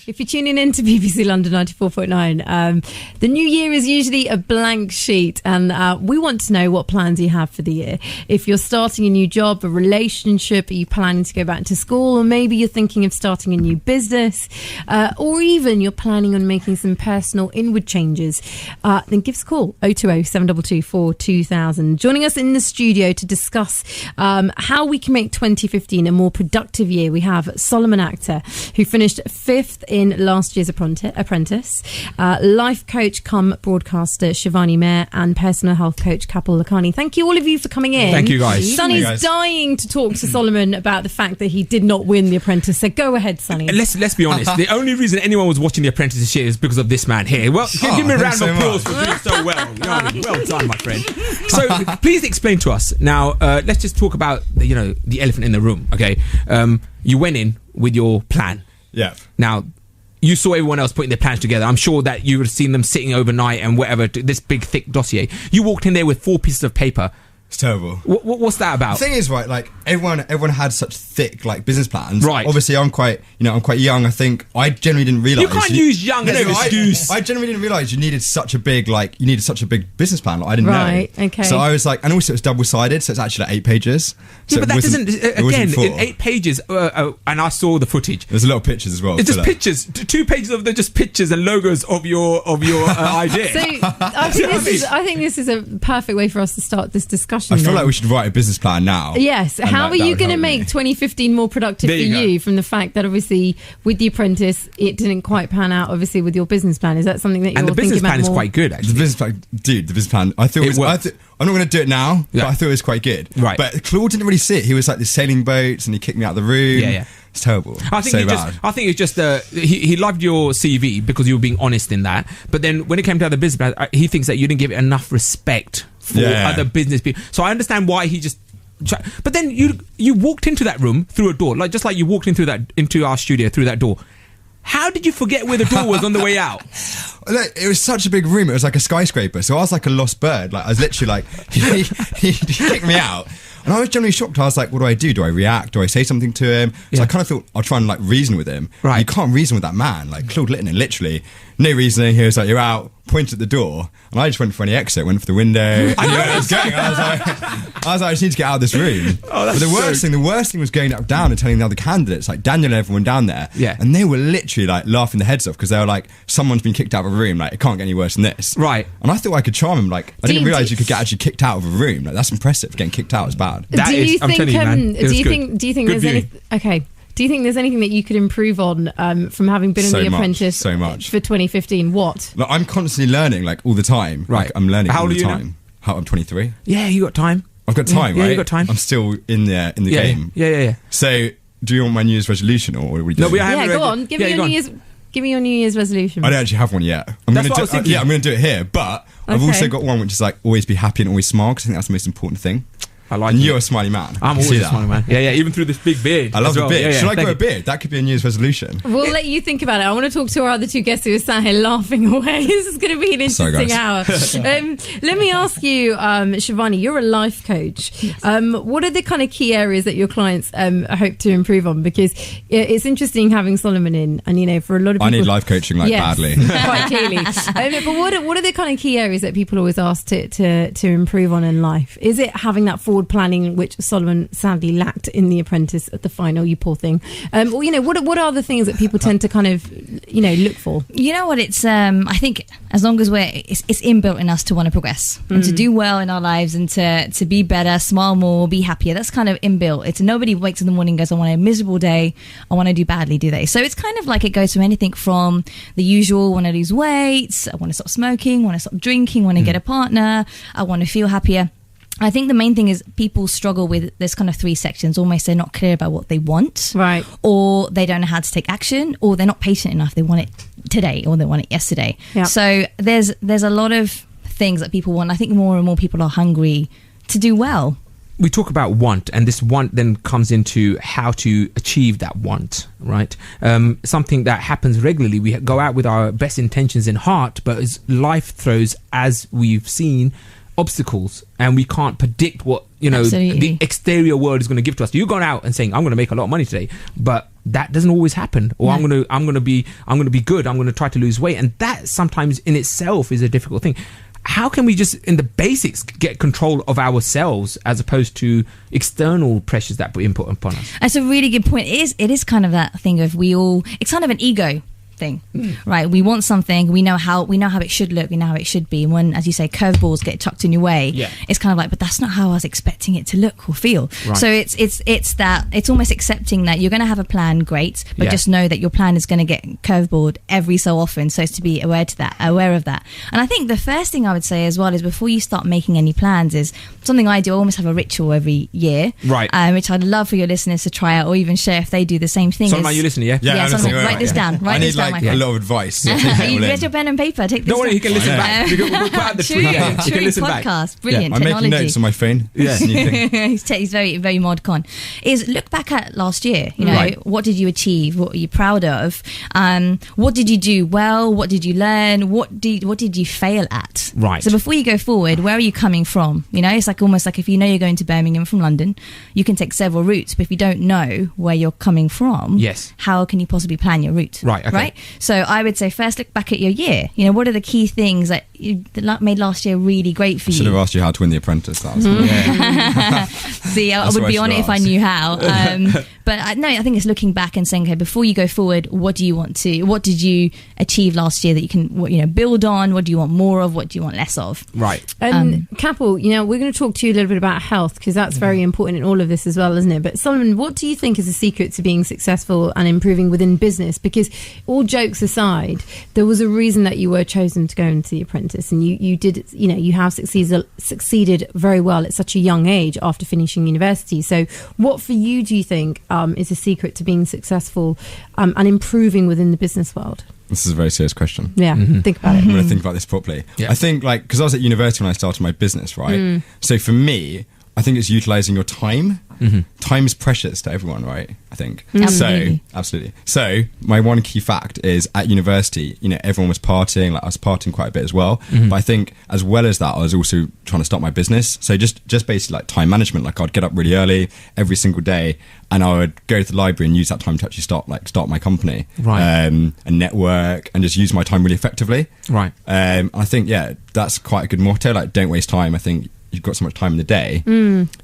If you're tuning in to BBC London 94.9, the new year is usually a blank sheet, and we want to know what plans you have for the year. If you're starting a new job, a relationship, are you planning to go back to school, or maybe you're thinking of starting a new business, or even you're planning on making some personal inward changes, then give us a call, 020 722 4200. Joining us in the studio to discuss how we can make 2015 a more productive year, we have Soloman Akhtar, who finished 5th in last year's Apprentice, life coach come broadcaster Shivani Mair, and personal health coach Kapil Lakhani. Thank you all of you for coming in. Thank you guys. Sonny's dying to talk to Soloman about the fact that he did not win the Apprentice, so go ahead, Sonny. Let's be honest, the only reason anyone was watching the Apprentice this year is because of this man here. Well, give me a round of applause for doing so well. You know what I mean? Well done, my friend. So please explain to us now. Let's just talk about the elephant in the room. Okay, you went in with your plan. Yeah. Now, you saw everyone else putting their plans together. I'm sure that you would have seen them sitting overnight and whatever, this big thick dossier. You walked in there with 4 pieces of paper. It's terrible. What's that about? The thing is, right, like everyone had such thick business plans. Right. Obviously, I'm quite young. I think I generally didn't realise. You can't use young as an excuse. I generally didn't realise you needed such a big business plan. I didn't know. Right. Okay. So I was like, and also it's double-sided, so it's actually 8 pages. So but that doesn't. Again, in 8 pages, and I saw the footage. There's a lot of pictures as well. It's just pictures. 2 pages of just pictures and logos of your idea. So I think this is a perfect way for us to start this discussion. I feel like we should write a business plan now. Yes. How are you going to make 2015 more productive for you from the fact that obviously with The Apprentice it didn't quite pan out obviously with your business plan? Is that something that you're thinking about? And the business plan is quite good, actually. The business plan, I thought I'm not going to do it now, but I thought it was quite good. Right. But Claude didn't really see it. He was like the sailing boats and he kicked me out of the room. Yeah. It's terrible. I think it's just he loved your CV because you were being honest in that. But then when it came to the business plan, he thinks that you didn't give it enough respect for other business people. So I understand why he just. But then you walked into that room through a door, just like you walked into our studio through that door. How did you forget where the door was on the way out? It was such a big room. It was like a skyscraper. So I was like a lost bird. I was literally he kicked me out. And I was generally shocked. I was like, what do I do? Do I react? Do I say something to him? So I kind of thought I'll try and reason with him. Right. You can't reason with that man. Claude Litton, literally, no reasoning. He was like, you're out, pointed at the door. And I just went for any exit, went for the window. I knew where I was going. I was like, I just need to get out of this room. But the worst thing was going down and telling the other candidates, like Daniel and everyone down there. Yeah. And they were literally laughing their heads off because they were like, someone's been kicked out of a room. It can't get any worse than this. Right. And I thought I could charm him. I didn't realise you could get actually kicked out of a room. That's impressive. Getting kicked out is bad. I'm telling you, man. Do you think there's any? Okay. Do you think there's anything that you could improve on from having been in The Apprentice so much for 2015? What? I'm constantly learning all the time. Right. I'm learning all the time. I'm 23. Yeah, you got time. I've got time, right? Yeah, you got time. I'm still in the game. Yeah. So, do you want my New Year's resolution or what are we doing? Go on. Give me your New Year's resolution. I don't actually have one yet. I'm going to do it here, but I've also got one which is always be happy and always smile because I think that's the most important thing. I like and it. You're a smiley man. I'm always a smiley man. Yeah, even through this big beard. I love the beard. Yeah, Should I grow a beard? That could be a New Year's resolution. We'll let you think about it. I want to talk to our other 2 guests who are sat here laughing away. This is going to be an interesting hour. Let me ask you, Shivani, you're a life coach. What are the kind of key areas that your clients hope to improve on? Because it's interesting having Soloman in, and for a lot of people, I need life coaching badly. Quite clearly. But what are the kind of key areas that people always ask to improve on in life? Is it having that forward planning, which Soloman sadly lacked in The Apprentice at the final, you poor thing? Or what are the things that people tend to kind of look for? You know what, it's I think as long as it's inbuilt in us to want to progress and to do well in our lives and to be better, smile more, be happier. That's kind of inbuilt. It's nobody wakes in the morning and goes, I want a miserable day, I want to do badly, do they? So it's kind of it goes from anything from the usual, want to lose weight, I want to stop smoking, want to stop drinking, want to get a partner, I want to feel happier. I think the main thing is people struggle with, there's kind of 3 sections. Almost they're not clear about what they want. Right. Or they don't know how to take action, or they're not patient enough. They want it today or they want it yesterday. Yep. So there's a lot of things that people want. I think more and more people are hungry to do well. We talk about want, and this want then comes into how to achieve that want, right? Something that happens regularly. We go out with our best intentions in heart, but as life throws, as we've seen, obstacles, and we can't predict what the exterior world is going to give to us. You're going out and saying, I'm going to make a lot of money today, but that doesn't always happen. Or I'm going to be good. I'm going to try to lose weight, and that sometimes in itself is a difficult thing. How can we just, in the basics, get control of ourselves as opposed to external pressures that we input upon us? That's a really good point. It is kind of that thing of it's kind of an ego thing, right? We want something, we know how it should look, we know how it should be, and when, as you say, curveballs get chucked in your way, it's kind of like, but that's not how I was expecting it to look or feel. Right. So it's almost accepting that you're going to have a plan, great, but just know that your plan is going to get curveballed every so often, so as to be aware of that. And I think the first thing I would say as well is, before you start making any plans, is something I do. I almost have a ritual every year, right? Which I'd love for your listeners to try out, or even share if they do the same thing. So are you listening? Write this down. Write this down. A lot of advice. Where's your pen and paper? Take this. Don't worry, you can listen back. We'll put out the tweet. You can listen podcast. Back. Brilliant. I'm technology. making notes on my phone. Yeah. He's very, very mod con. Is look back at last year. What did you achieve? What are you proud of? What did you do well? What did you learn? What did you fail at? Right. So before you go forward, where are you coming from? It's like almost like if you know you're going to Birmingham from London, you can take several routes. But if you don't know where you're coming from, how can you possibly plan your route? Right. Okay. Right. So I would say first look back at your year. What are the key things that made last year really great for you? Should have asked you how to win the Apprentice. That was See, I would be on it if I knew how. But I think it's looking back and saying, okay, before you go forward, what did you achieve last year that you can build on? What do you want more of? What do you want less of? Right. And Kapil, we're going to talk to you a little bit about health, because that's very important in all of this as well, isn't it? But Solomon, what do you think is the secret to being successful and improving within business? Because all jokes aside, there was a reason that you were chosen to go into The Apprentice, and you did, you have succeeded very well at such a young age after finishing university. So what for you do you think is the secret to being successful and improving within the business world? This is a very serious question. Yeah, think about it. I'm going to think about this properly. Yeah. I think, because I was at university when I started my business, right? So for me, I think it's utilising your time. Time is precious to everyone, right? I think. Absolutely. So, absolutely. So my one key fact is, at university, everyone was partying. Like, I was partying quite a bit as well. But I think as well as that, I was also trying to start my business. So just basically like time management. Like, I'd get up really early every single day, and I would go to the library and use that time to actually start my company, right? And network, and just use my time really effectively, right? I think that's quite a good motto. Like, don't waste time. I think you've got so much time in the day,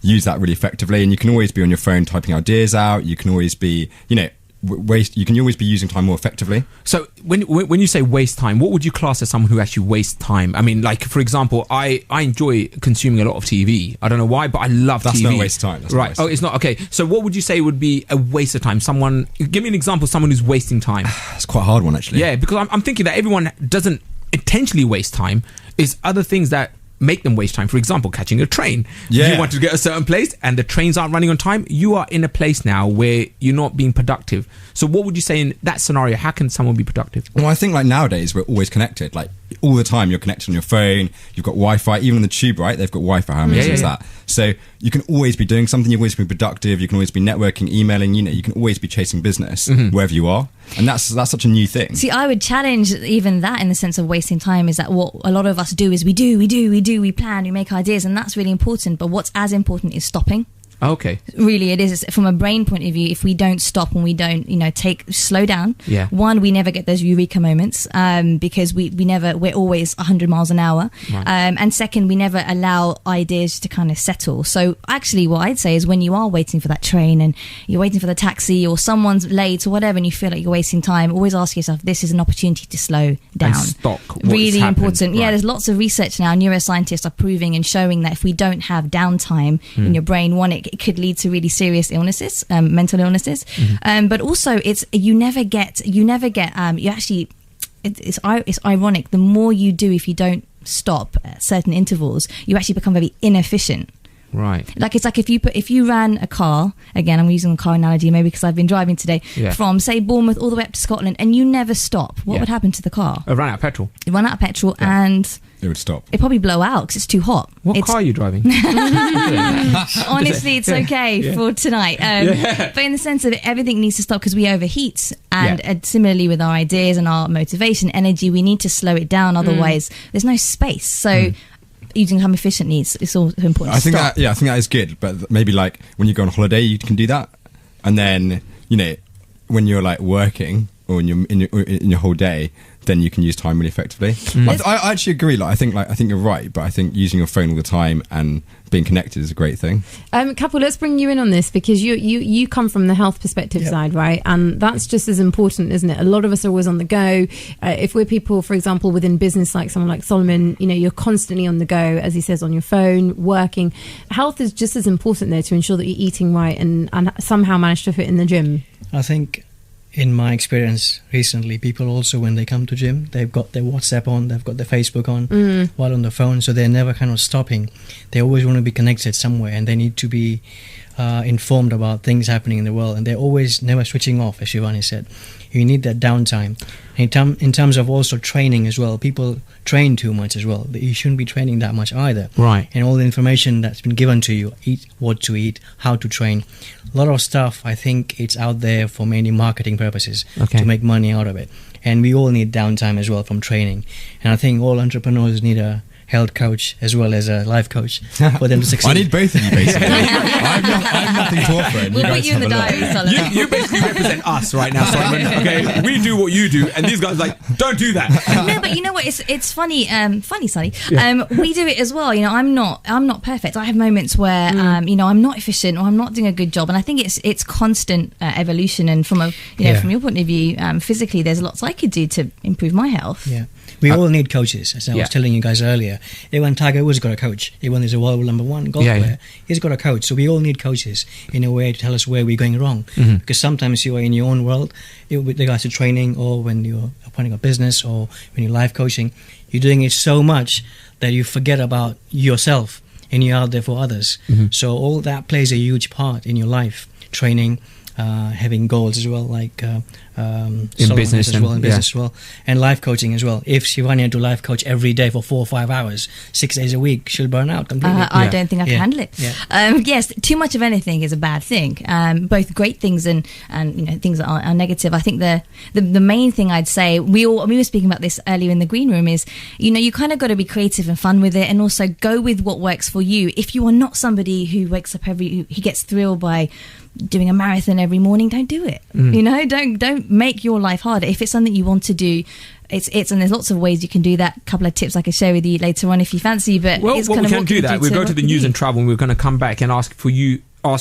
use that really effectively, and you can always be on your phone typing ideas out. You can always be, you can always be using time more effectively. So when you say waste time, what would you class as someone who actually wastes time? I mean, like, for example, I enjoy consuming a lot of TV. I don't know why, but I love That's TV. Not a waste of time. That's right. Oh, it's not. Okay. So what would you say would be a waste of time? Give me an example of someone who's wasting time. It's quite a hard one, actually. Yeah, because I'm thinking that everyone doesn't intentionally waste time. It's other things that make them waste time. For example, catching a train. You want to get a certain place and the trains aren't running on time. You are in a place now where you're not being productive. So what would you say in that scenario? How can someone be productive? Well, I think like nowadays we're always connected. Like, all the time you're connected on your phone. You've got Wi-Fi. Even on the tube, right? They've got Wi-Fi. How amazing is that? So you can always be doing something. You've always been productive. You can always be networking, emailing. You can always be chasing business wherever you are. And that's such a new thing. See, I would challenge even that in the sense of wasting time. Is that what a lot of us do? Is we plan, we make ideas, and that's really important. But what's as important is stopping. Okay. Really, it is. From a brain point of view, if we don't stop and we don't, slow down. Yeah. One, we never get those eureka moments because we're always 100 miles an hour. Right. And second, we never allow ideas to kind of settle. So actually, what I'd say is when you are waiting for that train and you're waiting for the taxi or someone's late or whatever, and you feel like you're wasting time, always ask yourself, this is an opportunity to slow down. And stop. Really important. Right. Yeah, there's lots of research now. Neuroscientists are proving and showing that if we don't have downtime in your brain, one, it could lead to really serious illnesses, mental illnesses. But also, it's ironic. The more you do, if you don't stop at certain intervals, you actually become very inefficient. Right. Like, it's like if you ran a car, again, I'm using a car analogy maybe because I've been driving today, from say Bournemouth all the way up to Scotland, and you never stop, what would happen to the car? It ran out of petrol. It ran out of petrol and it would stop. It'd probably blow out because it's too hot. What car are you driving? Honestly, it's okay for tonight. But in the sense of everything needs to stop because we overheat. And similarly with our ideas and our motivation, energy, we need to slow it down. Otherwise, there's no space. So using time efficiently. It's also important. I think that is good. But maybe like when you go on holiday, you can do that, and then when you're like working or when you're in your whole day, then you can use time really effectively. I actually agree. I think you're right, but I think using your phone all the time and being connected is a great thing. Kapil, let's bring you in on this, because you come from the health perspective side, right? And that's just as important, isn't it? A lot of us are always on the go. If we're people, for example, within business, like someone like Soloman, you're constantly on the go, as he says, on your phone, working. Health is just as important there to ensure that you're eating right and somehow manage to fit in the gym. I think in my experience recently, people also, when they come to gym, they've got their WhatsApp on, they've got their Facebook on, while on the phone, so they're never kind of stopping. They always want to be connected somewhere, and they need to be informed about things happening in the world, and they're always never switching off, as Shivani said. You need that downtime. In terms of also training as well, people train too much as well. You shouldn't be training that much either. Right. And all the information that's been given to you, eat what to eat, how to train, a lot of stuff, I think it's out there for mainly marketing purposes, to make money out of it. And we all need downtime as well from training. And I think all entrepreneurs need a health coach as well as a life coach for them to succeed. I need both of you, basically. I'm nothing to offer. And We'll put you in the diary, Solomon. You basically represent us right now, Simon. Okay, we do what you do, and these guys are like, don't do that. No, but you know what? It's funny, Sonny. We do it as well. I'm not perfect. I have moments where I'm not efficient or I'm not doing a good job, and I think it's constant evolution. And from from your point of view, physically, there's lots I could do to improve my health. Yeah. We all need coaches, as I was telling you guys earlier. Even Tiger Woods got a coach. Even there's a world #1 golf player, he's got a coach. So we all need coaches in a way to tell us where we're going wrong. Because sometimes you are in your own world, with regards to training, or when you're running a business, or when you're life coaching, you're doing it so much that you forget about yourself and you're out there for others. So all that plays a huge part in your life. Training, having goals as well, like in business as well, and life coaching as well. If Shivani had to life coach every day for 4 or 5 hours, 6 days a week, she'll burn out completely. I don't think I can handle it. Yes, too much of anything is a bad thing. Both great things and things that are negative. I think the main thing I'd say, we were speaking about this earlier in the green room, is you kind of got to be creative and fun with it, and also go with what works for you. If you are not somebody who wakes up he gets thrilled by doing a marathon every morning, don't do it. Don't make your life harder. If it's something you want to do, it's and there's lots of ways you can do that. A couple of tips I could share with you later on if you fancy. But well, it's we kind of can do that. We'll go to the news and travel, and we're going to come back and ask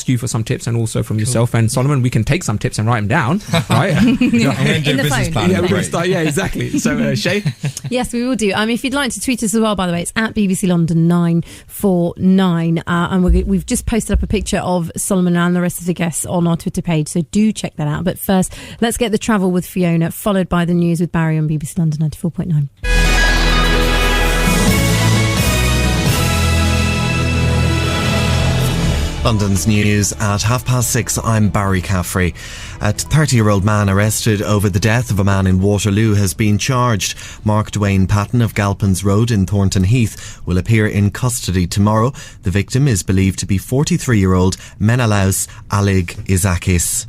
you for some tips, and also from yourself. And Solomon, we can take some tips and write them down, right? I'm going to do a business plan. Yeah, we're going to start. Yeah, exactly. So, Shay? Yes, we will do. If you'd like to tweet us as well, by the way, it's at BBC London 949. And we've just posted up a picture of Solomon and the rest of the guests on our Twitter page, so do check that out. But first, let's get the travel with Fiona, followed by the news with Barry on BBC London 94.9. London's news at 6:30. I'm Barry Caffrey. A 30-year-old man arrested over the death of a man in Waterloo has been charged. Mark Dwayne Patton of Galpins Road in Thornton Heath will appear in custody tomorrow. The victim is believed to be 43-year-old Menelaus Alig Isakis.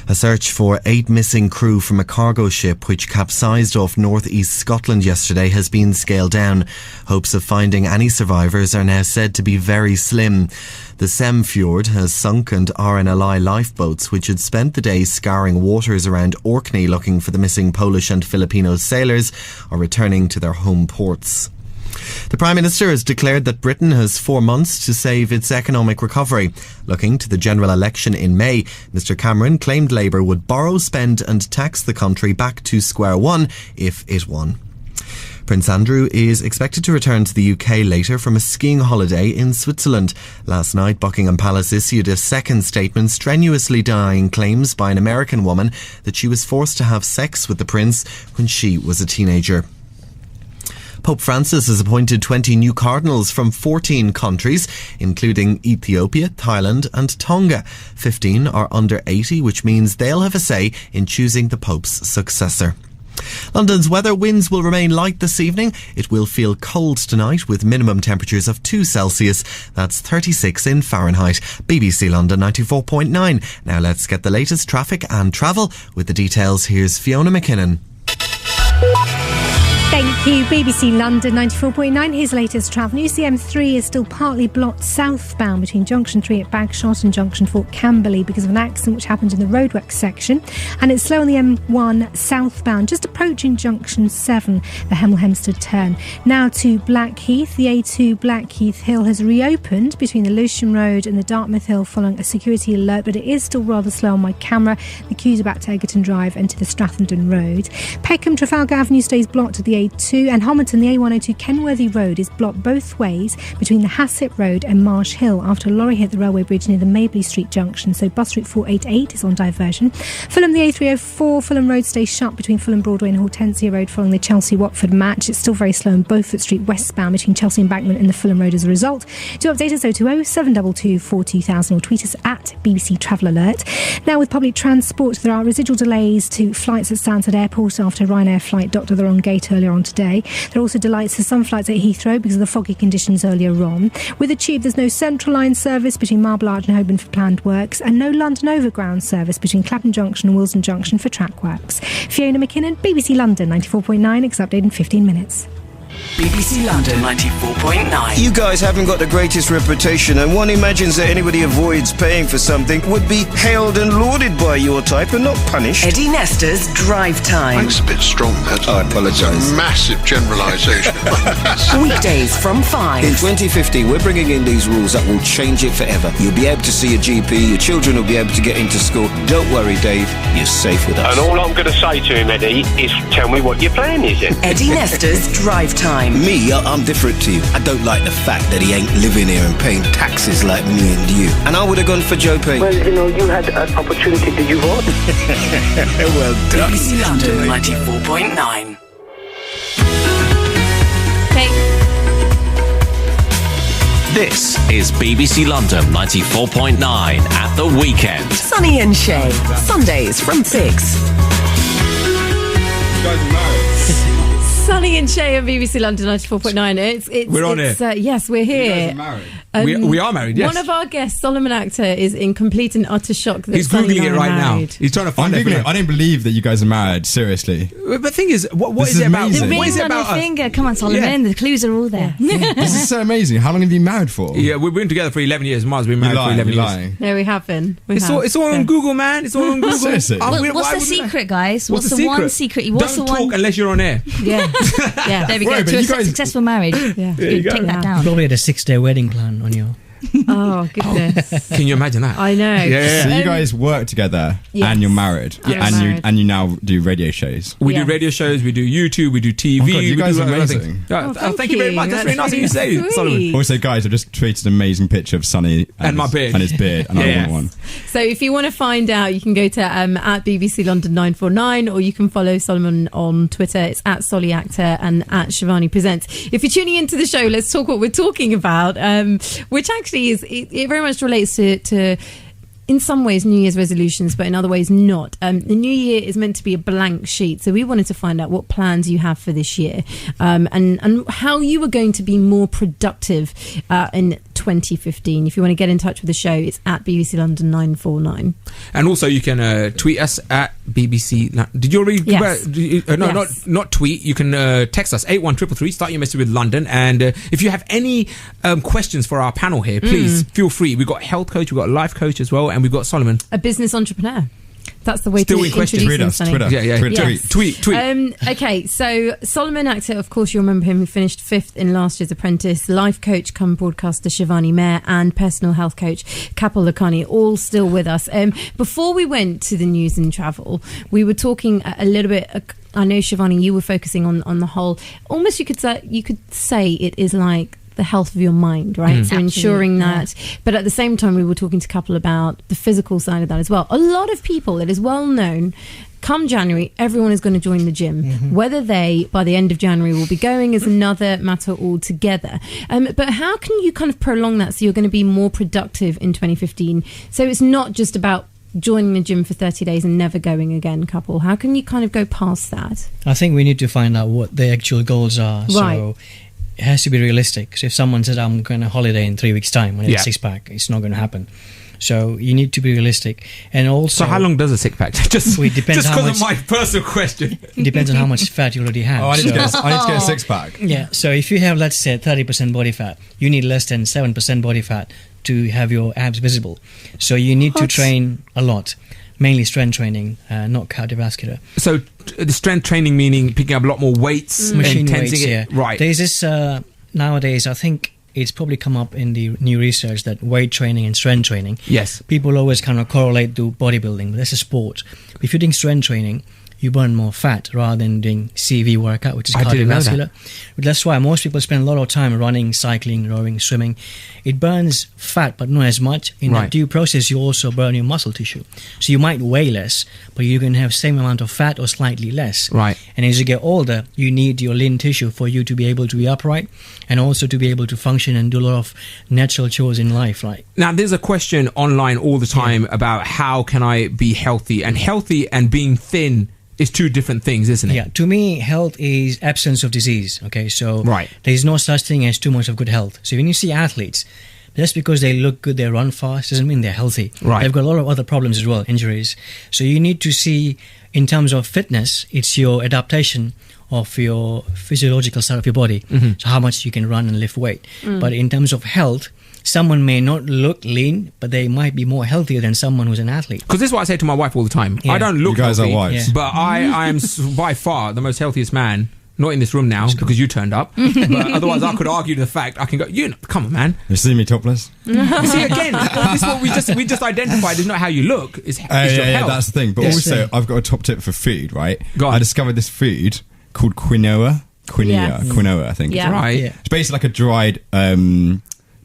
A search for 8 missing crew from a cargo ship which capsized off northeast Scotland yesterday has been scaled down. Hopes of finding any survivors are now said to be very slim. The Sem Fjord has sunk, and RNLI lifeboats, which had spent the day scouring waters around Orkney looking for the missing Polish and Filipino sailors, are returning to their home ports. The Prime Minister has declared that Britain has 4 months to save its economic recovery. Looking to the general election in May, Mr Cameron claimed Labour would borrow, spend and tax the country back to square one if it won. Prince Andrew is expected to return to the UK later from a skiing holiday in Switzerland. Last night, Buckingham Palace issued a second statement strenuously denying claims by an American woman that she was forced to have sex with the prince when she was a teenager. Pope Francis has appointed 20 new cardinals from 14 countries, including Ethiopia, Thailand and Tonga. 15 are under 80, which means they'll have a say in choosing the Pope's successor. London's weather: winds will remain light this evening. It will feel cold tonight with minimum temperatures of 2 Celsius. That's 36 in Fahrenheit. BBC London 94.9. Now let's get the latest traffic and travel. With the details, here's Fiona McKinnon. Thank you. BBC London 94.9. Here's the latest travel news. The M3 is still partly blocked southbound between Junction 3 at Bagshot and Junction 4 at Camberley because of an accident which happened in the roadworks section. And it's slow on the M1 southbound, just approaching Junction 7, the Hemel Hempstead turn. Now to Blackheath. The A2 Blackheath Hill has reopened between the Lewisham Road and the Dartmouth Hill following a security alert, but it is still rather slow on my camera. The queues are back to Egerton Drive and to the Strathenden Road. Peckham Trafalgar Avenue stays blocked at the A2, and Homerton, the A102 Kenworthy Road is blocked both ways between the Hassett Road and Marsh Hill after a lorry hit the railway bridge near the Mabley Street junction, so bus route 488 is on diversion. Fulham, the A304 Fulham Road stays shut between Fulham Broadway and Hortensia Road following the Chelsea-Watford match. It's still very slow on Beaufort Street westbound between Chelsea Embankment and the Fulham Road as a result. To update us, 020 722 4000 or tweet us at BBC Travel Alert. Now, with public transport, there are residual delays to flights at Stansted Airport after a Ryanair flight docked at the wrong gate earlier on today. There are also delays to some flights at Heathrow because of the foggy conditions earlier on. With the Tube, there's no Central Line service between Marble Arch and Holborn for planned works, and no London Overground service between Clapham Junction and Wilson Junction for track works. Fiona McKinnon, BBC London 94.9, next update in 15 minutes. BBC London 94.9. You guys haven't got the greatest reputation, and one imagines that anybody avoids paying for something would be hailed and lauded by your type and not punished. Eddie Nestor's Drive Time. That's a bit strong, that. I apologise. Massive generalisation. Weekdays from 5. In 2050, we're bringing in these rules that will change it forever. You'll be able to see a GP, your children will be able to get into school. Don't worry, Dave, you're safe with us. And all I'm going to say to him, Eddie, is tell me what your plan is then. Eddie Nestor's Drive Time. Me, I'm different to you. I don't like the fact that he ain't living here and paying taxes like me and you. And I would have gone for Joe Payne. Well, you know, you had an opportunity. Did you vote? Well done. BBC London 94.9. This is BBC London 94.9 at the weekend. Sunny and Shay, Sundays from 6. Sunny and Shay on BBC London 94.9. We're on it. Yes, we're here. You guys are married. We are married, yes. One of our guests, Soloman Akhtar, is in complete and utter shock that He's Sunny Googling and it I right are now. married. He's trying to find I'm it. Googling. I don't believe that you guys are married, seriously. But the thing is, what This is is it about? amazing. What is it on about your us? finger. Come on, Solomon. Yeah. The clues are all there. This is so amazing. How long have you been married for? Yeah, we've been together for 11 years. Mars, we've been married for 11 You're years. lying. No, we have been. It's all on Google, man. It's all on Google. Seriously? Oh, What's why the would we- secret, guys? What's the one secret? What's Don't the talk one? unless you're on air. Yeah. Yeah. There we Right, go. but To a you guys- successful marriage. Yeah. Take that You down. probably had a 6-day wedding plan on your... Oh, goodness. Can you imagine that? I know. Yeah. So you guys work together Yes. and you're married, Yes. and Married. you now do radio shows. We Yes. do radio shows, we do YouTube, we do TV. Oh God, you we guys do are other amazing. things. Thank you very much. That's very nice of you to say, sweet. Solomon. Also, guys, I've just tweeted an amazing picture of Sunny And my beard. and his beard, and Yeah. I want one. So if you want to find out, you can go to at BBC London 949, or you can follow Solomon on Twitter. It's at Solly Akhtar and at Shivani Presents. If you're tuning into the show, let's talk what we're talking about, which actually is it very much relates to in some ways New Year's resolutions, but in other ways not. The new year is meant to be a blank sheet, so we wanted to find out what plans you have for this year, and how you are going to be more productive in 2015. If you want to get in touch with the show, it's at BBC London 949. And also, you can tweet us at BBC. Did you already? Yes. No, Yes. not tweet. You can text us 81333. Start your message with London. And if you have any questions for our panel here, please feel free. We've got health coach, we've got life coach as well, and we've got Solomon, A business entrepreneur. That's the way Still to in question. introduce Tweet him, us, Sonny. Twitter. Yeah, Tweet, Yes. tweet. Okay, so Soloman Akhtar, of course, you remember him, who finished 5th in last year's Apprentice. Life coach come broadcaster Shivani Mair and personal health coach Kapil Lakhani, all still with us. Before we went to the news and travel, we were talking a little bit. I know, Shivani, you were focusing on the whole. Almost, you could say it is like the health of your mind, right? So ensuring that, but at the same time, we were talking to a couple about the physical side of that as well. A lot of people, it is well known, come January, everyone is going to join the gym. Whether they, by the end of January, will be going is another matter altogether. But how can you kind of prolong that so you're going to be more productive in 2015? So it's not just about joining the gym for 30 days and never going again, couple. How can you kind of go past that? I think we need to find out what the actual goals are. Right. So it has to be realistic. So if someone says, I'm going on holiday in 3 weeks' time, when it's Yeah. six-pack, it's not going to happen. So you need to be realistic. And also, so how long does a six pack? Just depends how because much. of my personal question. It depends on how much fat you already have. I need to get a six pack. Yeah. So if you have, let's say, 30% body fat, you need less than 7% body fat to have your abs visible. So you need to train a lot, mainly strength training, not cardiovascular. So the strength training meaning picking up a lot more weights, machine and weights. Yeah. Right. There's this nowadays. I think it's probably come up in the new research that weight training and strength training. Yes. People always kind of correlate to bodybuilding, but that's a sport. If you're doing strength training, you burn more fat rather than doing CV workout, which is cardiovascular. But that's why most people spend a lot of time running, cycling, rowing, swimming. It burns fat, but not as much. In that due process, you also burn your muscle tissue. So you might weigh less, but you can have same amount of fat or slightly less. Right. And as you get older, you need your lean tissue for you to be able to be upright and also to be able to function and do a lot of natural chores in life. Like now, there's a question online all the time about how can I be healthy, and being thin is two different things, isn't it? Yeah, to me, health is absence of disease. Okay, so right. There's no such thing as too much of good health. So when you see athletes, just because they look good, they run fast, doesn't mean they're healthy. Right. They've got a lot of other problems as well, injuries. So you need to see, in terms of fitness, it's your adaptation of your physiological side of your body. So how much you can run and lift weight. But in terms of health, someone may not look lean, but they might be more healthier than someone who's an athlete. Because this is what I say to my wife all the time. Yeah. I don't look you guys healthy, are wives. but I am by far the most healthiest man. Not in this room now because you turned up. But otherwise, I could argue the fact. I can go. Come on, man. You see me topless? You see again. This is what we just identified. Is not how you look. It's your health. Yeah, that's the thing. But also, I've got a top tip for food. Right? Go on. I discovered this food called quinoa. Quinoa, I think. Yeah. Right. Yeah. It's basically like a dried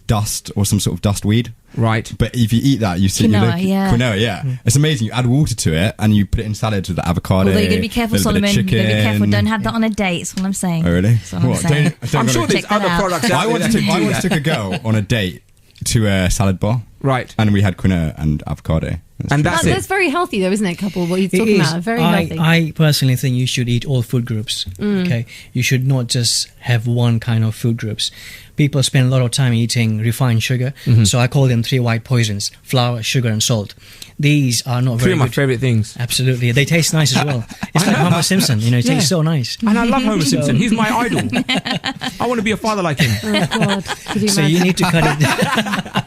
dust or some sort of dust weed. Right. But if you eat that, you see Quinoa, quinoa, yeah. It's amazing. You add water to it and you put it in salads with the avocado. Although you've got to be careful, Solomon. You've got to be careful. Don't have that on a date. That's what I'm saying. Oh, really? That's what I'm saying. I'm sure there's other products out I once took a girl on a date to a salad bar. Right. And we had quinoa and avocado. That's very healthy though, isn't it, couple? What you're talking about, very healthy. I personally think you should eat all food groups. Okay, you should not just have one kind of food groups. People spend a lot of time eating refined sugar, so I call them 3 white poisons: flour, sugar, and salt. These are not very Three of my good. favourite things. Absolutely, they taste nice as well. It's like Homer Simpson, it tastes so nice. And I love Homer Simpson. He's my idol. I want to be a father like him. Oh God! Could you So imagine? you need to cut it.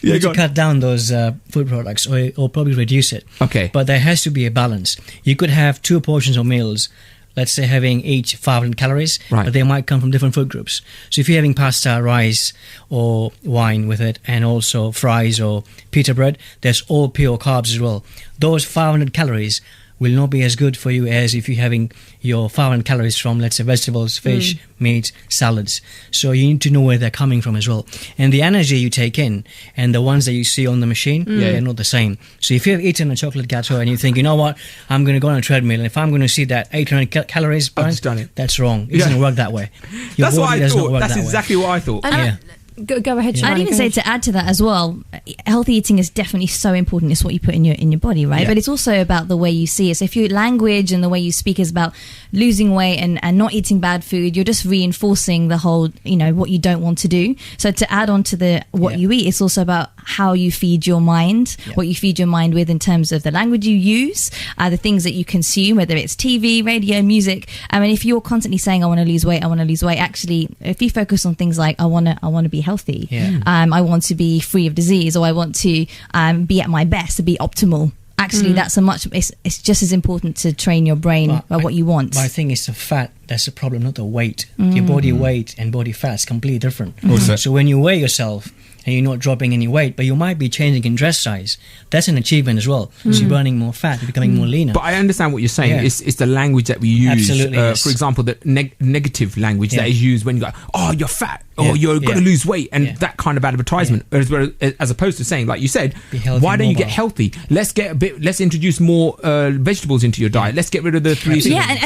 You need to cut down those food products, or probably reduce it. Okay. But there has to be a balance. You could have 2 portions of meals, let's say having each 500 calories, right. but they might come from different food groups. So if you're having pasta, rice, or wine with it, and also fries or pita bread, there's all pure carbs as well. Those 500 calories will not be as good for you as if you're having your 500 calories from, let's say, vegetables, fish, meat, salads. So you need to know where they're coming from as well. And the energy you take in and the ones that you see on the machine, they're not the same. So if you've eaten a chocolate gâteau and you think, you know what, I'm going to go on a treadmill, and if I'm going to see that 800 calories burned, I've just done it. That's wrong. It doesn't work that way. That's what I thought. That's exactly what I thought. Go ahead, Shivani. I'd even say to add to that as well, healthy eating is definitely so important. It's what you put in your body, right? Yeah. But it's also about the way you see it. So if your language and the way you speak is about losing weight and not eating bad food, you're just reinforcing the whole, what you don't want to do. So to add on to what you eat, it's also about how you feed your mind, what you feed your mind with in terms of the language you use, the things that you consume, whether it's TV, radio, music. I mean, if you're constantly saying, I want to lose weight, actually, if you focus on things like, I want to be healthy, I want to be free of disease, or I want to be at my best, to be optimal. Actually, it's just as important to train your brain by what you want. But I think it's the fat that's the problem, not the weight. Your body weight and body fat is completely different. So when you weigh yourself and you're not dropping any weight, but you might be changing in dress size, that's an achievement as well. So you're burning more fat, you're becoming more leaner. But I understand what you're saying. Yeah. It's the language that we use. Absolutely, yes. For example, the negative language that is used when you go, oh, you're fat, or you're going to lose weight, and that kind of advertisement, as opposed to saying, like you said, why don't you get healthy? Let's introduce more vegetables into your diet. Let's get rid of the 3 things. Yeah,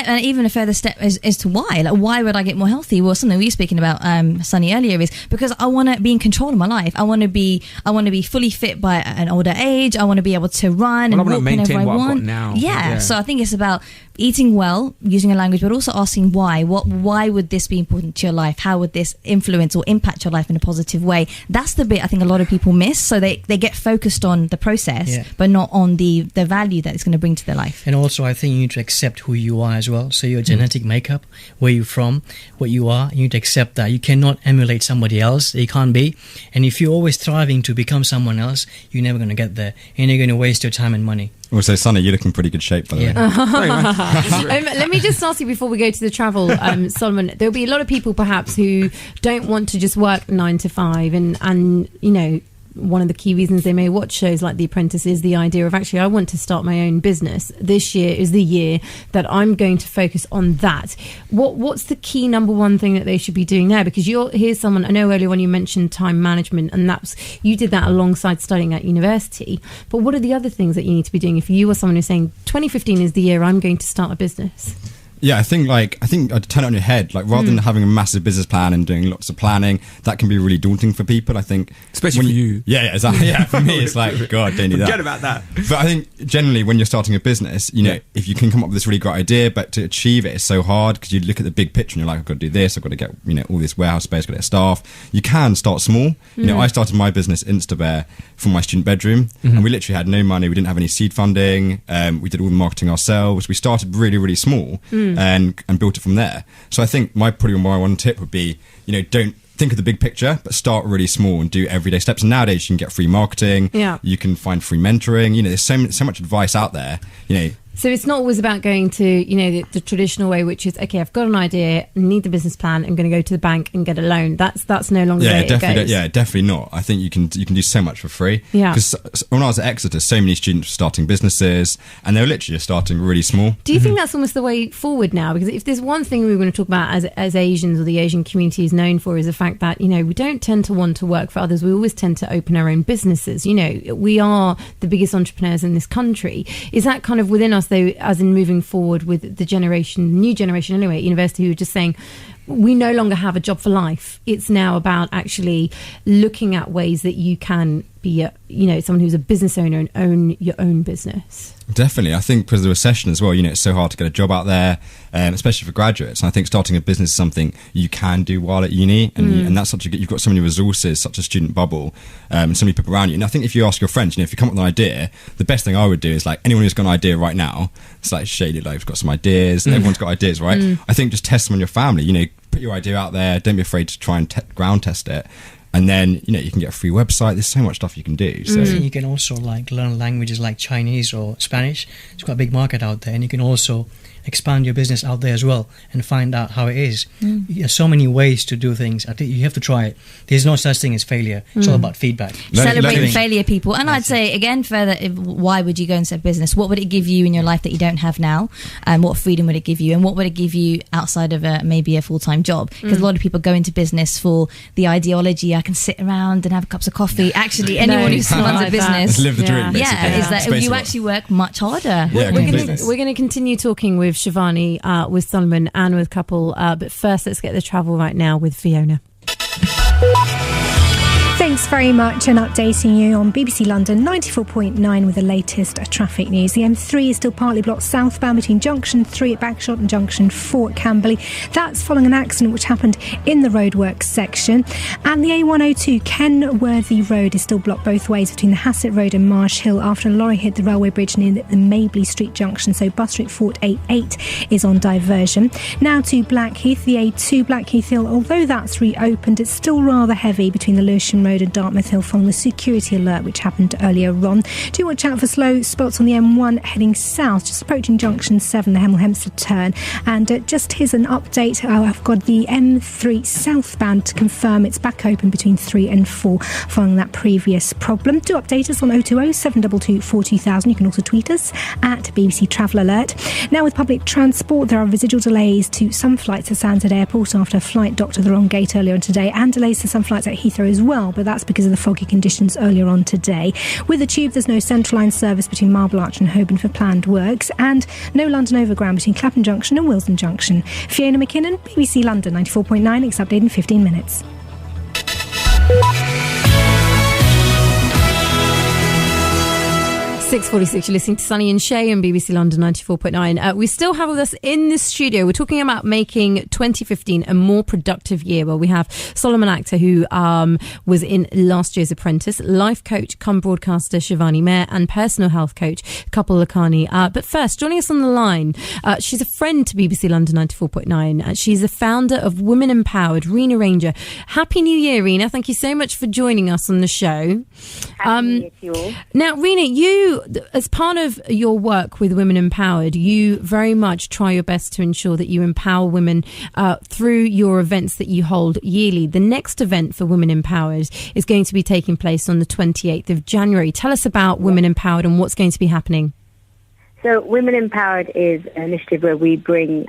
and even a further step as to why. Like, why would I get more healthy? Well, something we were speaking about, Sunny, earlier is because I want to be in control control of my life. I want to be fully fit by an older age. I want to be able to run and walk whenever I want. Now. Yeah. So I think it's about eating well, using a language, but also asking why. Why would this be important to your life? How would this influence or impact your life in a positive way? That's the bit I think a lot of people miss. So they get focused on the process, but not on the value that it's going to bring to their life. And also, I think you need to accept who you are as well. So your genetic makeup, where you're from, what you are, you need to accept that. You cannot emulate somebody else. You can't be. And if you're always striving to become someone else, you're never going to get there. And you're going to waste your time and money. Also, Sunny, you look in pretty good shape, by the way. Let me just ask you before we go to the travel, Solomon. There'll be a lot of people perhaps who don't want to just work 9 to 5, and you know, one of the key reasons they may watch shows like The Apprentice is the idea of actually I want to start my own business. This year is the year that I'm going to focus on that. What's the key number one thing that they should be doing there? Because here's someone, I know earlier on you mentioned time management, and you did that alongside studying at university. But what are the other things that you need to be doing if you are someone who's saying 2015 is the year I'm going to start a business? Yeah, I think I'd turn it on your head. Like, rather than having a massive business plan and doing lots of planning, that can be really daunting for people. I think, especially for you. Yeah, exactly. Yeah, for me, it's like, God, don't do that. Forget about that. But I think generally, when you're starting a business, you know, if you can come up with this really great idea, but to achieve it is so hard because you look at the big picture and you're like, I've got to do this, I've got to get, you know, all this warehouse space, I've got to get staff. You can start small. You know, I started my business Instabear from my student bedroom, and we literally had no money. We didn't have any seed funding. We did all the marketing ourselves. We started really, really small and built it from there. So I think my one tip would be, you know, don't think of the big picture, but start really small and do everyday steps. And nowadays you can get free marketing, you can find free mentoring, you know, there's so much advice out there, you know. So it's not always about going to, you know, the traditional way, which is, okay, I've got an idea, need the business plan, I'm going to go to the bank and get a loan. That's no longer the way it goes. Yeah, definitely not. I think you can do so much for free. Yeah. Because when I was at Exeter, so many students were starting businesses, and they were literally just starting really small. Do you think that's almost the way forward now? Because if there's one thing we want to talk about as Asians, or the Asian community is known for, is the fact that, you know, we don't tend to want to work for others. We always tend to open our own businesses. You know, we are the biggest entrepreneurs in this country. Is that kind of within us, though, as in moving forward with the new generation anyway, at university, who are just saying, we no longer have a job for life. It's now about actually looking at ways that you can be someone who's a business owner and own your own business. Definitely. I think because of the recession as well, you know, it's so hard to get a job out there, especially for graduates. And I think starting a business is something you can do while at uni, and that's you've got so many resources, such as Student Bubble, and so many people around you. And I think if you ask your friends, you know, if you come up with an idea, the best thing I would do is, like, anyone who's got an idea right now, it's like Shady Love's got some ideas, everyone's got ideas, right? I think just test them on your family, you know, put your idea out there, don't be afraid to try and ground test it. And then, you know, you can get a free website. There's so much stuff you can do. So you can also, like, learn languages like Chinese or Spanish. It's got a big market out there, and you can also expand your business out there as well and find out how it is. There's so many ways to do things. I think you have to try it. There's no such thing as failure. It's all about feedback. Celebrating failure, people. And I'd say, again, further, why would you go and set business? What would it give you in your life that you don't have now? And what freedom would it give you? And what would it give you outside of maybe a full-time job? Because a lot of people go into business for the ideology, I can sit around and have cups of coffee. Actually, anyone who runs a business... Let's live the dream, basically. Yeah, is that you actually work much harder. Yeah, we're going to continue talking with Shivani, with Solomon, and with Kapil. But first, let's get the travel right now with Fiona. Thanks very much, and updating you on BBC London 94.9 with the latest traffic news. The M3 is still partly blocked southbound between Junction 3 at Bagshot and Junction 4 at Camberley. That's following an accident which happened in the roadworks section. And the A102 Kenworthy Road is still blocked both ways between the Hassett Road and Marsh Hill after a lorry hit the railway bridge near the Mabley Street junction. So Bus Route 488 is on diversion. Now to Blackheath, the A2 Blackheath Hill. Although that's reopened, it's still rather heavy between the Lewisham Road and Dartmouth Hill following the security alert which happened earlier on. Do watch out for slow spots on the M1 heading south, just approaching Junction 7, the Hemel Hempstead turn. And just here's an update. I've got the M3 southbound to confirm it's back open between 3 and 4 following that previous problem. Do update us on 020 722 4000. You can also tweet us at BBC Travel Alert. Now, with public transport, there are residual delays to some flights at Stansted Airport after a flight docked at the wrong gate earlier on today, and delays to some flights at Heathrow as well, but that's because of the foggy conditions earlier on today. With the Tube, there's no Central Line service between Marble Arch and Holborn for planned works, and no London Overground between Clapham Junction and Wilson Junction. Fiona McKinnon, BBC London 94.9, next update in 15 minutes. 6:46, you're listening to Sunny and Shay on BBC London 94.9. We still have with us in the studio, we're talking about making 2015 a more productive year. Well, we have Soloman Akhtar, who was in last year's Apprentice, life coach, come broadcaster Shivani Mair, and personal health coach Kapil Lakhani. But first, joining us on the line, she's a friend to BBC London 94.9. She's the founder of Women Empowered, Rena Ranger. Happy New Year, Rena. Thank you so much for joining us on the show. Happy New Year to you all. Now, Rena, you, as part of your work with Women Empowered, you very much try your best to ensure that you empower women through your events that you hold yearly. The next event for Women Empowered is going to be taking place on the 28th of January. Tell us about Women Empowered and what's going to be happening. So Women Empowered is an initiative where we bring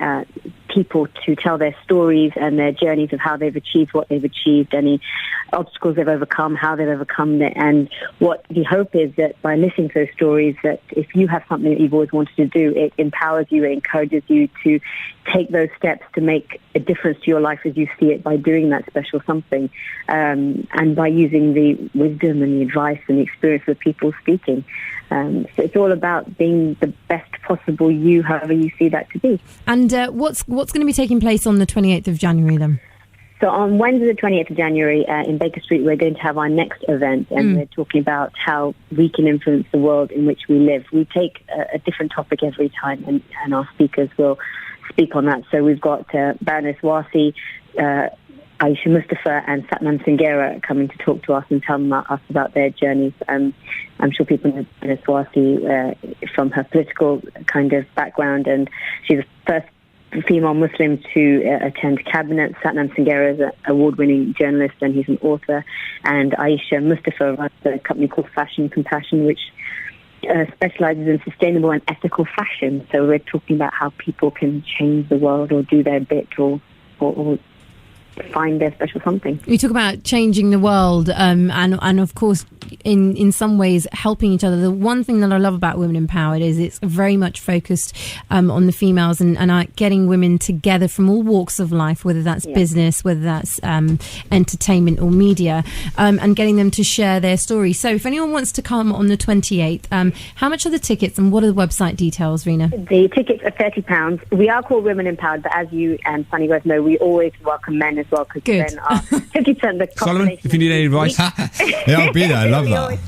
people to tell their stories and their journeys of how they've achieved what they've achieved, any obstacles they've overcome, how they've overcome it. And what the hope is that by listening to those stories, that if you have something that you've always wanted to do, it empowers you, it encourages you to take those steps to make a difference to your life as you see it by doing that special something, and by using the wisdom and the advice and the experience of people speaking. So it's all about being the best possible you, however you see that to be. And what's going to be taking place on the 28th of January then? So on Wednesday the 28th of January in Baker Street, we're going to have our next event, and we're talking about how we can influence the world in which we live. We take a different topic every time, and our speakers will speak on that. So we've got Baroness Wasi, Aisha Mustafa and Satnam Singera coming to talk to us and tell us about their journeys. I'm sure people know Baroness Wasi from her political kind of background, and she's the first female Muslim to attend cabinet. Satnam Singera is an award-winning journalist, and he's an author. And Aisha Mustafa runs a company called Fashion Compassion, which specializes in sustainable and ethical fashion. So we're talking about how people can change the world or do their bit or find their special something. You talk about changing the world and of course in some ways helping each other. The one thing that I love about Women Empowered is it's very much focused on the females and getting women together from all walks of life, whether that's business, whether that's entertainment or media, and getting them to share their story. So if anyone wants to come on the 28th, how much are the tickets and what are the website details, Rena? The tickets are £30. We are called Women Empowered, but as you and Sunny both know, we always welcome men as well, because men are 50% of the population. Solomon, if you need any advice. Yeah, I'll be there. I love that.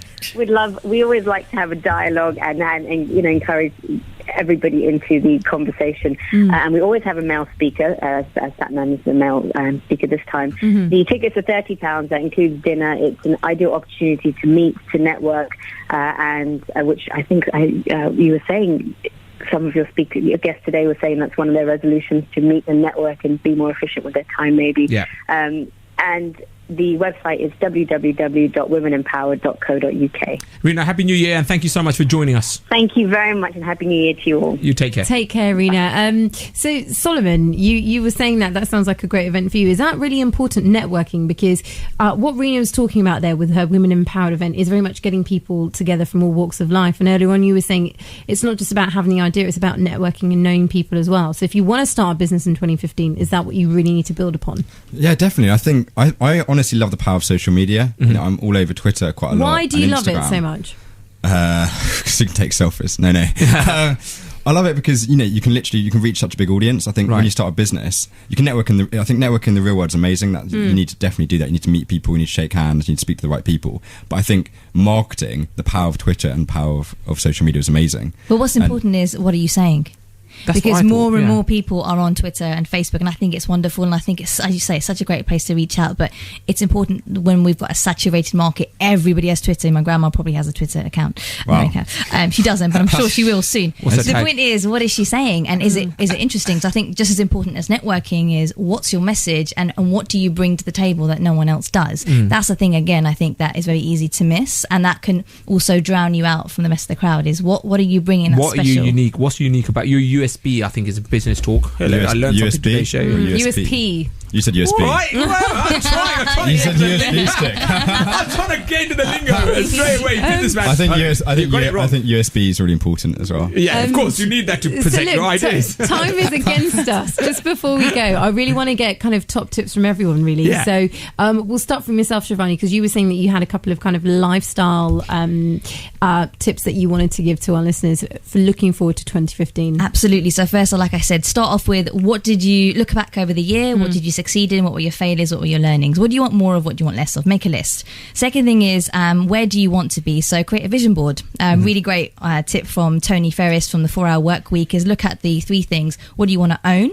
We always like to have a dialogue and encourage everybody into the conversation. And we always have a male speaker, as Satnam is the male speaker this time. The tickets are £30. That includes dinner. It's an ideal opportunity to meet, to network, and which I think you were saying. Some of your guests today were saying that's one of their resolutions, to meet and network and be more efficient with their time, maybe. Yeah. And the website is www.womenempowered.co.uk. Rena, Happy New Year, and thank you so much for joining us. Thank you very much, and Happy New Year to you all. You take care. Take care, Rena. So, Solomon, you were saying that sounds like a great event for you. Is that really important, networking? Because what Rena was talking about there with her Women Empowered event is very much getting people together from all walks of life. And earlier on you were saying it's not just about having the idea, it's about networking and knowing people as well. So if you want to start a business in 2015, is that what you really need to build upon? Yeah, definitely. I think I honestly love the power of social media. I'm all over Twitter quite a lot. Why do you love it so much? Because you can take selfies. No. I love it because you can reach such a big audience. I think when you start a business, you can network I think networking in the real world is amazing. You need to definitely do that. You need to meet people, you need to shake hands, you need to speak to the right people. But I think marketing, the power of Twitter and the power of social media is amazing. But what's important is, what are you saying? That's because more and more people are on Twitter and Facebook, and I think it's wonderful, and I think it's, as you say, it's such a great place to reach out. But it's important when we've got a saturated market. Everybody has Twitter. My grandma probably has a Twitter account. Wow. She doesn't, but I'm sure she will soon. The point is, what is she saying, and is it interesting? So I think just as important as networking is, what's your message, and what do you bring to the table that no one else does? That's the thing. Again, I think that is very easy to miss, and that can also drown you out from the rest of the crowd. Is what are you bringing that's special? What are you unique? What's unique about your USP? I think is a business talk. I learned something today, Shay. USP. You said USB. Right, I'm trying. You said USB stick. I'm trying to get into the lingo straight away. Businessman. I think USB is really important as well. Yeah, of course, you need that to protect your ideas. Time is against us. Just before we go, I really want to get kind of top tips from everyone, really. Yeah. So we'll start from yourself, Shivani, because you were saying that you had a couple of kind of lifestyle tips that you wanted to give to our listeners for looking forward to 2015. Absolutely. So first, like I said, start off with what did you look back over the year? What did you succeed in? What were your failures? What were your learnings? What do you want more of? What do you want less of? Make a list. Second thing is where do you want to be? So create a vision board. Really great tip from Tony Ferris from the 4-Hour Work Week is look at the 3 things. What do you want to own?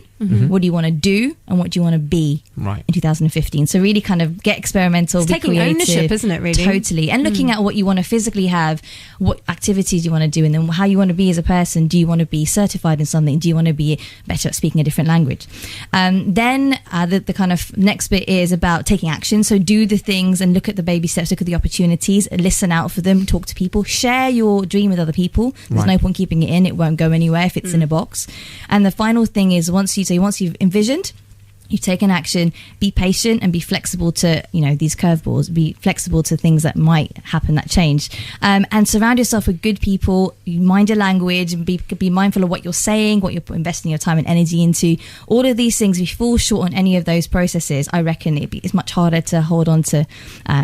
What do you want to do? And what do you want to be in 2015? So really kind of get experimental. It's taking creative, ownership, isn't it, really? Totally. And looking at what you want to physically have, what activities you want to do, and then how you want to be as a person. Do you want to be certified in something? Do you want to be better at speaking a different language? Then the kind of next bit is about taking action. So do the things and look at the baby steps, look at the opportunities, listen out for them, talk to people, share your dream with other people. There's no point keeping it in. It won't go anywhere if it's in a box. And the final thing is once you've envisioned, you've taken action, be patient and be flexible to, these curveballs, be flexible to things that might happen, that change. And surround yourself with good people, mind your language, and be mindful of what you're saying, what you're investing your time and energy into. All of these things, if you fall short on any of those processes, I reckon it's much harder to hold on to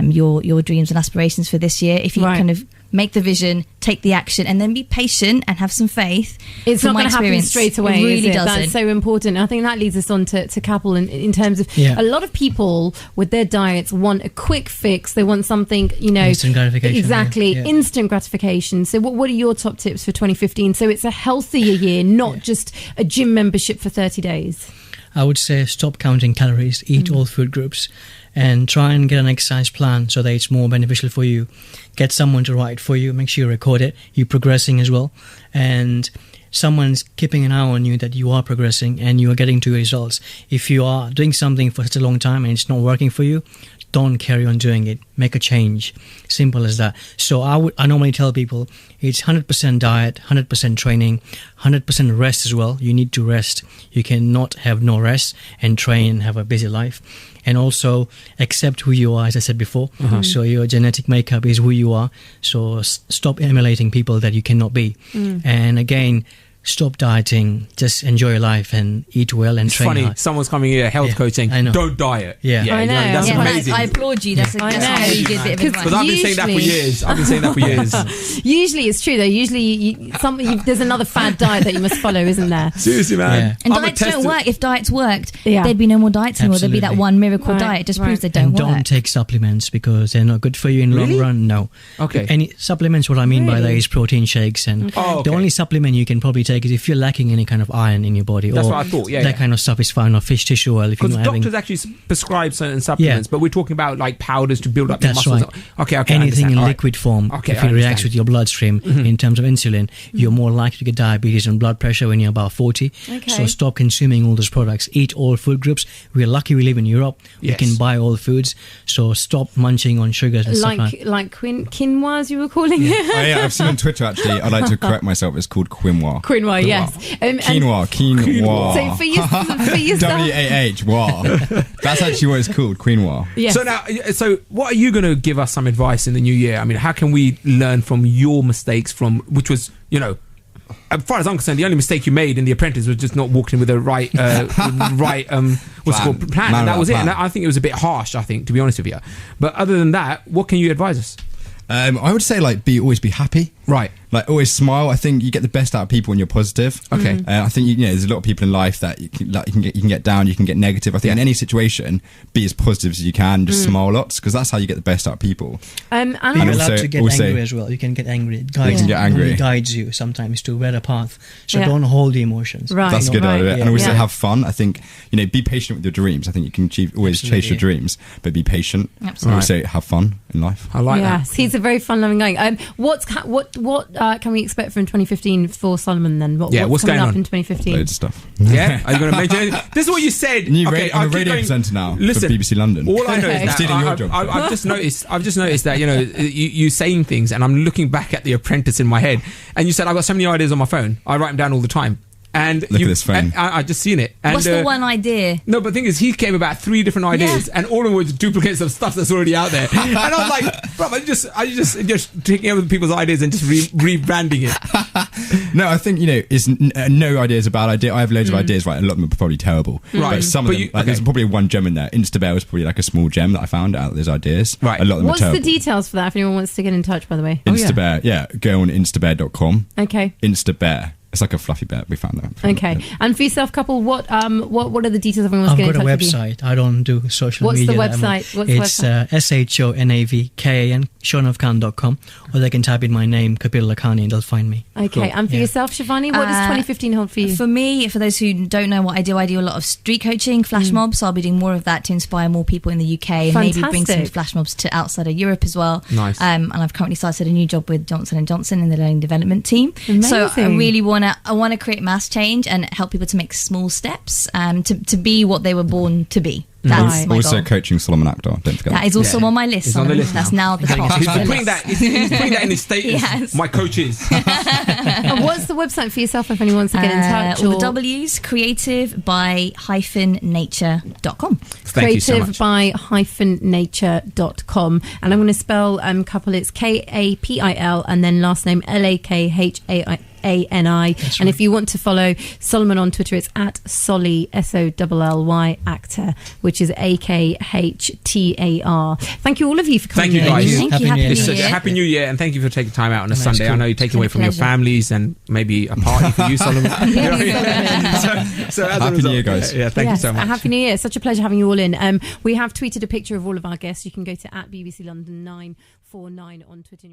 your dreams and aspirations for this year. If you kind of make the vision, take the action, and then be patient and have some faith. It's not going to happen straight away. It really doesn't. That's so important. I think that leads us on to Kapil in terms of a lot of people with their diets want a quick fix. They want something, instant gratification. Exactly, instant gratification. So what are your top tips for 2015? So it's a healthier year, not just a gym membership for 30 days. I would say stop counting calories, eat all food groups, and try and get an exercise plan so that it's more beneficial for you. Get someone to write for you, make sure you record it, you're progressing as well, and someone's keeping an eye on you that you are progressing and you are getting to your results. If you are doing something for such a long time and it's not working for you, don't carry on doing it. Make a change. Simple as that. So I normally tell people it's 100% diet, 100% training, 100% rest as well. You need to rest. You cannot have no rest and train and have a busy life. And also accept who you are, as I said before. So your genetic makeup is who you are. So stop emulating people that you cannot be. And again, stop dieting, just enjoy your life and eat well and train funny, hard. Someone's coming here, health coach saying, don't diet. I know. That's amazing. I applaud you. That's a very good bit of advice. Because I've been saying that for years. Usually it's true though. Usually there's another fad diet that you must follow, isn't there? Seriously, man. And diets don't work. If diets worked, there'd be no more diets anymore. There'd be that one miracle diet. It just proves they don't work. And don't take supplements because they're not good for you in the long run. No. Okay. Any supplements, what I mean by that is protein shakes. And the only supplement you can probably take is if you're lacking any kind of iron in your body. That's or what I thought, that kind of stuff is fine, or fish tissue oil. Because doctors actually prescribe certain supplements, but we're talking about like powders to build up the muscles. Right. Okay, anything in liquid form, if it reacts with your bloodstream in terms of insulin, you're more likely to get diabetes and blood pressure when you're about 40. So stop consuming all those products. Eat all food groups. We're lucky we live in Europe. We can buy all foods. So stop munching on sugars and stuff like quinoa, as you were calling it. I've seen on Twitter actually. I'd like to correct myself. It's called quinoa. Quinoa, yes. Quinoa. So for yourself, W-A-H, wow. That's actually what it's called, quinoa. Yes. So what are you going to give us some advice in the new year? I mean, how can we learn from your mistakes which was, as far as I'm concerned, the only mistake you made in The Apprentice was just not walking with the right plan. And that was it. And I think it was a bit harsh, to be honest with you. But other than that, what can you advise us? I would say always be happy. Right. Like always smile. I think you get the best out of people when you're positive. Okay. I think there's a lot of people in life that you can get down, you can get negative. I think in any situation, be as positive as you can. Just smile lots because that's how you get the best out of people. And you're allowed to get angry as well. You can get angry. It guides you sometimes to a better path. So don't hold the emotions. Right. That's a good idea. And also have fun. I think be patient with your dreams. I think you can always chase your dreams, but be patient. Absolutely. And also have fun in life. I like that. Yes, he's a very fun-loving guy. What can we expect from 2015 for Solomon then? What's coming up in 2015? Loads of stuff. Yeah? Are you going to mention anything? This is what you said. I'm a radio presenter now for BBC London. All I know is that stealing your job. I've just noticed that you saying things and I'm looking back at The Apprentice in my head and you said I've got so many ideas on my phone. I write them down all the time. And Look at this phone. I just seen it. And, What's the one idea? No, but the thing is, he came about 3 different ideas, and all of them were duplicates of stuff that's already out there. And I was like, bro, I just taking over people's ideas and just rebranding it. No, I think, no idea is a bad idea. I have loads of ideas, right? A lot of them are probably terrible. Right. But some of them, there's probably one gem in there. Instabear was probably like a small gem that I found out of those ideas. Right. A lot of them What's are terrible. the details for that if anyone wants to get in touch, by the way? Instabear, go on instabear.com. Okay. Instabear. It's like a fluffy bear. We found that. Okay. And for yourself, Couple, what are the details if anyone wants to get in touch with you? I've got a website. I don't do social media. What's the website? It's SHONAVKAN, SeanofKhan.com, or they can type in my name, Kapil Lakhani, and they'll find me. Okay. Cool. And for yourself, Shivani, what does 2015 hold for you? For me, for those who don't know what I do a lot of street coaching, flash mobs. So I'll be doing more of that to inspire more people in the UK and maybe bring some flash mobs to outside of Europe as well. Nice. And I've currently started a new job with Johnson & Johnson in the learning development team. Amazing. So I really want to create mass change and help people to make small steps to be what they were born to be. That's my also goal. coaching Soloman Akhtar. Don't forget that is also on my list. It's on the list That's now. now the top. He's putting that in his status. Yes. My coaches. And what's the website for yourself if anyone wants to get in touch? All the W's, creative-by-nature.com. Thank you so much. creative-by-nature.com. And I'm going to spell Couple. It's Kapil and then last name Lakhani. That's And if you want to follow Solomon on Twitter, it's at Solly SOLLY Actor, which is AKHTAR. Thank you all of you for coming. Thank you, guys. Thank you. Happy New Year. Happy New Year, and thank you for taking time out on a Sunday. Cool. I know you're taking away from your families and maybe a party for you, Solomon. so as Happy New Year, guys. Yeah, thank you so much. Happy New Year. Such a pleasure having you all in. We have tweeted a picture of all of our guests. You can go to at BBC London 949 on Twitter.